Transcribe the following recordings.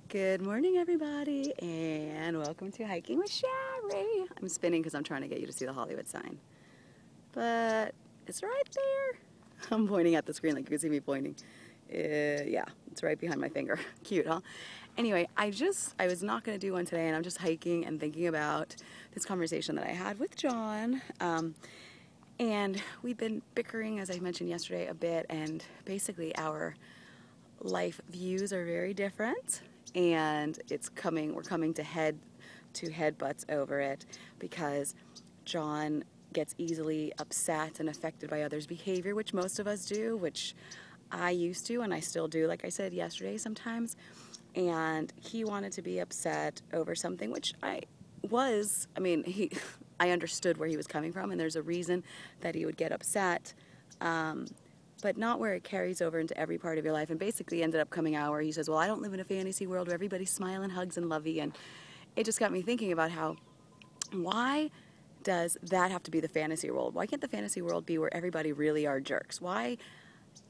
Good morning, everybody, and welcome to Hiking with Shari. I'm spinning because I'm trying to get you to see the Hollywood sign, but it's right there. I'm pointing at the screen like you can see me pointing. Yeah, it's right behind my finger. Cute, huh? Anyway, I was not going to do one today, and I'm just hiking and thinking about this conversation that I had with John. And we've been bickering, as I mentioned yesterday, a bit, and basically our life views are very different, and we're coming to headbutts over it because John gets easily upset and affected by others' behavior, which most of us do, which I used to and I still do, like I said yesterday sometimes. And he wanted to be upset over something, which I understood where he was coming from, and there's a reason that he would get upset. But not where it carries over into every part of your life. And basically ended up coming out where he says, well, I don't live in a fantasy world where everybody's smiling, hugs, and lovey. And it just got me thinking about why does that have to be the fantasy world? Why can't the fantasy world be where everybody really are jerks? Why,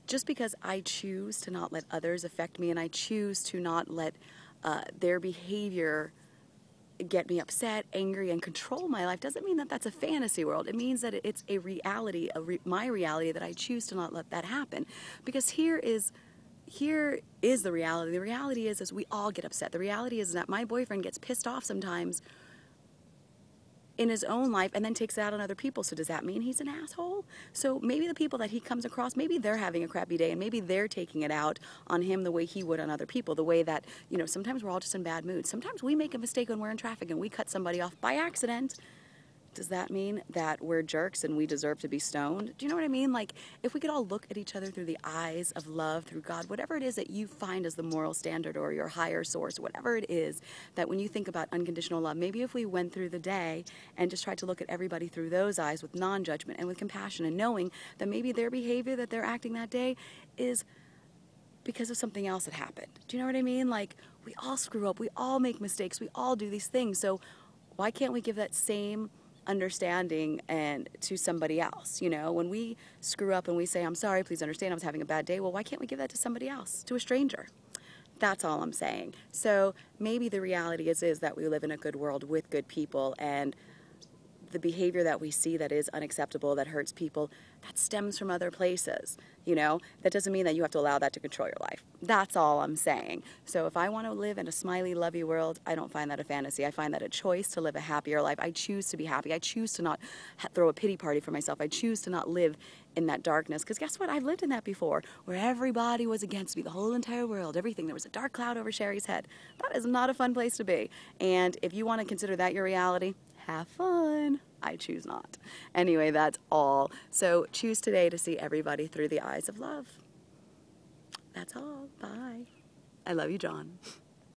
just because I choose to not let others affect me and I choose to not let their behavior get me upset, angry, and control my life doesn't mean that that's a fantasy world. It means that it's a reality, my reality, that I choose to not let that happen. Because here is the reality. The reality is we all get upset. The reality is that my boyfriend gets pissed off sometimes in his own life and then takes it out on other people. So does that mean he's an asshole? So maybe the people that he comes across, maybe they're having a crappy day and maybe they're taking it out on him the way he would on other people, the way that, sometimes we're all just in bad moods. Sometimes we make a mistake when we're in traffic and we cut somebody off by accident. Does that mean that we're jerks and we deserve to be stoned? Do you know what I mean? Like, if we could all look at each other through the eyes of love, through God, whatever it is that you find as the moral standard or your higher source, whatever it is that when you think about unconditional love, maybe if we went through the day and just tried to look at everybody through those eyes with non-judgment and with compassion and knowing that maybe their behavior that they're acting that day is because of something else that happened. Do you know what I mean? Like, we all screw up, we all make mistakes, we all do these things. So why can't we give that same understanding and to somebody else? When we screw up and we say, I'm sorry, please understand, I was having a bad day. Well, why can't we give that to somebody else, to a stranger? That's all I'm saying. So maybe the reality is that we live in a good world with good people, and the behavior that we see that is unacceptable, that hurts people, that stems from other places. That doesn't mean that you have to allow that to control your life. That's all I'm saying. So if I want to live in a smiley, lovey world, I don't find that a fantasy. I find that a choice to live a happier life. I choose to be happy. I choose to not throw a pity party for myself. I choose to not live in that darkness. Because guess what? I've lived in that before, where everybody was against me, the whole entire world, everything. There was a dark cloud over Shari's head. That is not a fun place to be. And if you want to consider that your reality, have fun. I choose not. Anyway, that's all. So choose today to see everybody through the eyes of love. That's all. Bye. I love you, John.